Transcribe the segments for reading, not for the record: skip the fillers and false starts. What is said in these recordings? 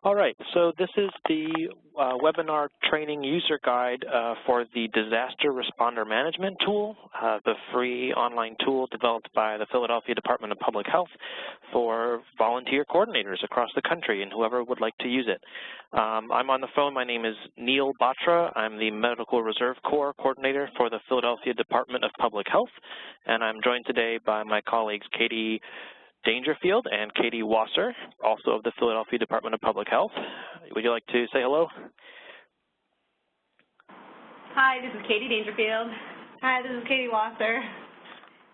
All right, so this is the webinar training user guide for the Disaster Responder Management tool, the free online tool developed by the Philadelphia Department of Public Health for volunteer coordinators across the country and whoever would like to use it. I'm on the phone. My name is Neil Batra. I'm the Medical Reserve Corps Coordinator for the Philadelphia Department of Public Health, and I'm joined today by my colleagues Katie Dangerfield and Katie Wasser, also of the Philadelphia Department of Public Health. Would you like to say hello? Hi, this is Katie Dangerfield. Hi, this is Katie Wasser.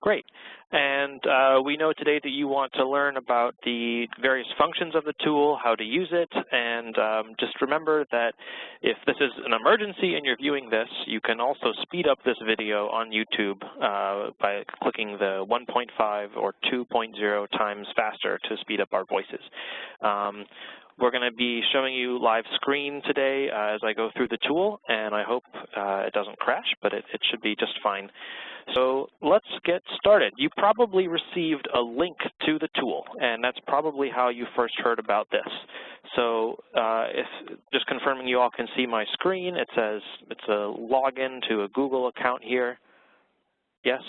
Great. And we know today that you want to learn about the various functions of the tool, how to use it, and just remember that if this is an emergency and you're viewing this, you can also speed up this video on YouTube by clicking the 1.5 or 2.0 times faster to speed up our voices. We're going to be showing you live screen today as I go through the tool, and I hope it doesn't crash, but it should be just fine. So let's get started. You probably received a link to the tool, and that's probably how you first heard about this. So just confirming you all can see my screen, it says it's a login to a Google account here. Yes?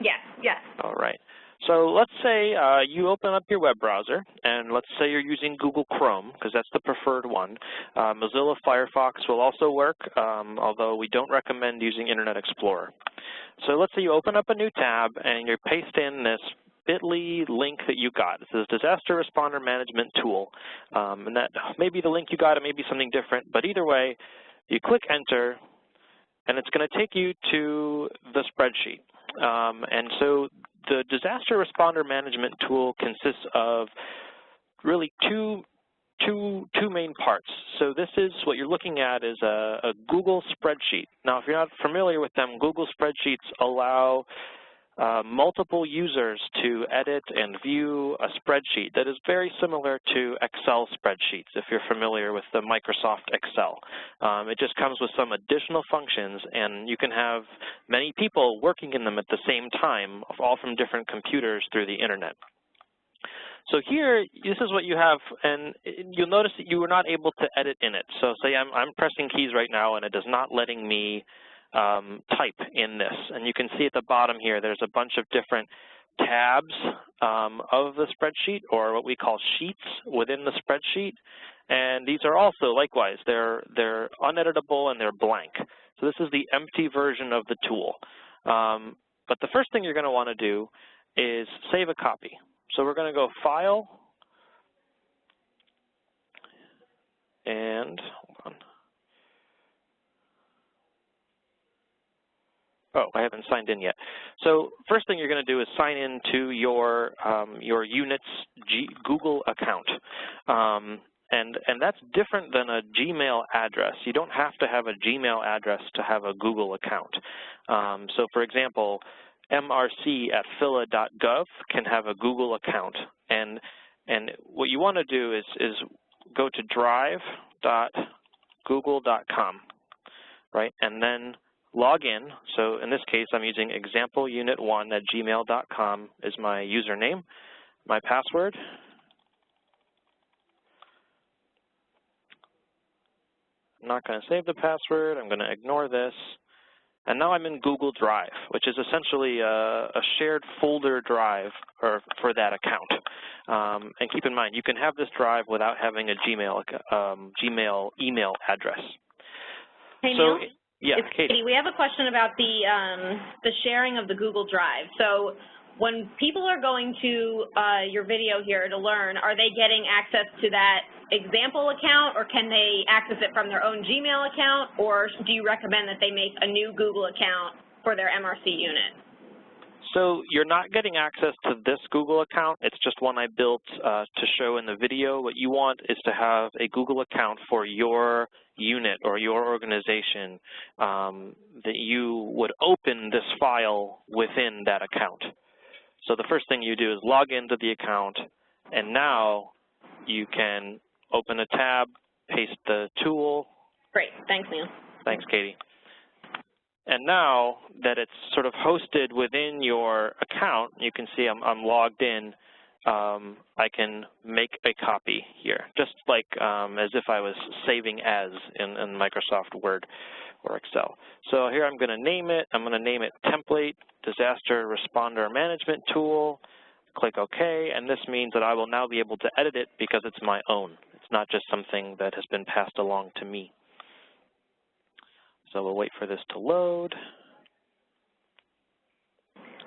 Yes, yes. All right. So let's say you open up your web browser, and let's say you're using Google Chrome, because that's the preferred one. Mozilla Firefox will also work, although we don't recommend using Internet Explorer. So let's say you open up a new tab, and you paste in this bit.ly link that you got. It says Disaster Responder Management Tool, and that may be the link you got. It may be something different, but either way, you click Enter, and it's going to take you to the spreadsheet. And so the Disaster Responder Management tool consists of really two main parts. So this is what you're looking at is a Google spreadsheet. Now, if you're not familiar with them, Google spreadsheets allow multiple users to edit and view a spreadsheet that is very similar to Excel spreadsheets, if you're familiar with the Microsoft Excel. It just comes with some additional functions, and you can have many people working in them at the same time, all from different computers through the internet. So here, this is what you have, and you'll notice that you were not able to edit in it. So say I'm pressing keys right now, and it is not letting me type in this. And you can see at the bottom here, there's a bunch of different tabs of the spreadsheet, or what we call sheets within the spreadsheet. And these are also, likewise, they're uneditable and they're blank. So this is the empty version of the tool. But the first thing you're going to want to do is save a copy. So we're going to go File, and hold on. Oh, I haven't signed in yet. So first thing you're going to do is sign in to your unit's Google account. And that's different than a Gmail address. You don't have to have a Gmail address to have a Google account. So for example, mrc@phila.gov can have a Google account. And what you want to do is go to drive.google.com, right? And then log in. So in this case, I'm using exampleunit1@gmail.com is my username. My password. I'm not going to save the password. I'm going to ignore this. And now I'm in Google Drive, which is essentially a shared folder drive for that account. And keep in mind, you can have this drive without having a Gmail email address. Hey, so, Neil? Yeah, it's Katie. We have a question about the sharing of the Google Drive. So when people are going to your video here to learn, are they getting access to that example account, or can they access it from their own Gmail account, or do you recommend that they make a new Google account for their MRC unit? So you're not getting access to this Google account. It's just one I built to show in the video. What you want is to have a Google account for your unit or your organization that you would open this file within that account. So the first thing you do is log into the account, and now you can open a tab, paste the tool. Great. Thanks, Neil. Thanks, Katie. And now that it's sort of hosted within your account, you can see I'm logged in. I can make a copy here, just like as if I was saving as in Microsoft Word or Excel. So here I'm going to name it. I'm going to name it Template Disaster Responder Management Tool. Click OK, and this means that I will now be able to edit it because it's my own. It's not just something that has been passed along to me. So we'll wait for this to load.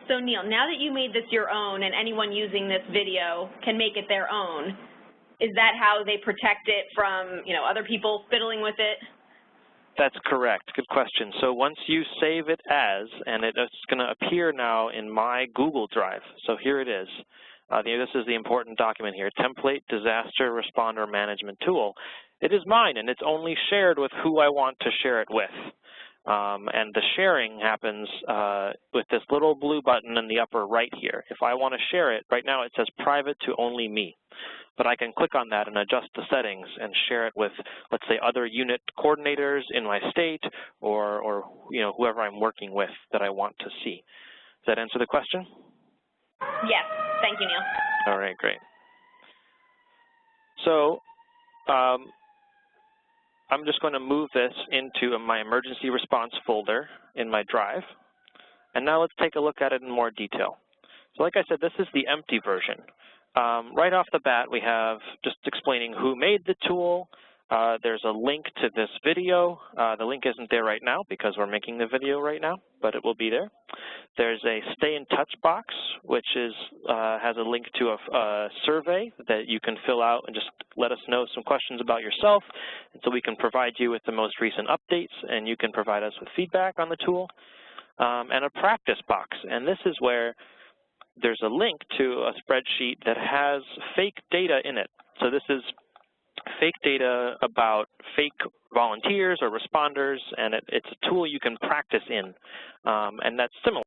So Neil, now that you made this your own and anyone using this video can make it their own, is that how they protect it from, other people fiddling with it? That's correct. Good question. So once you save it as, and it's going to appear now in my Google Drive. So here it is. This is the important document here, Template Disaster Responder Management Tool. It is mine, and it's only shared with who I want to share it with. And the sharing happens with this little blue button in the upper right here. If I want to share it, right now it says private to only me. But I can click on that and adjust the settings and share it with, let's say, other unit coordinators in my state or whoever I'm working with that I want to see. Does that answer the question? Yes. Thank you, Neil. All right, great. So I'm just going to move this into my emergency response folder in my drive. And now let's take a look at it in more detail. So like I said, this is the empty version. Right off the bat, we have just explaining who made the tool. There's a link to this video. The link isn't there right now because we're making the video right now, but it will be there. There's a stay in touch box, which has a link to a survey that you can fill out and just let us know some questions about yourself. And so we can provide you with the most recent updates, and you can provide us with feedback on the tool. And a practice box, and this is where there's a link to a spreadsheet that has fake data in it. So this is fake data about fake volunteers or responders, and it's a tool you can practice in, and that's similar.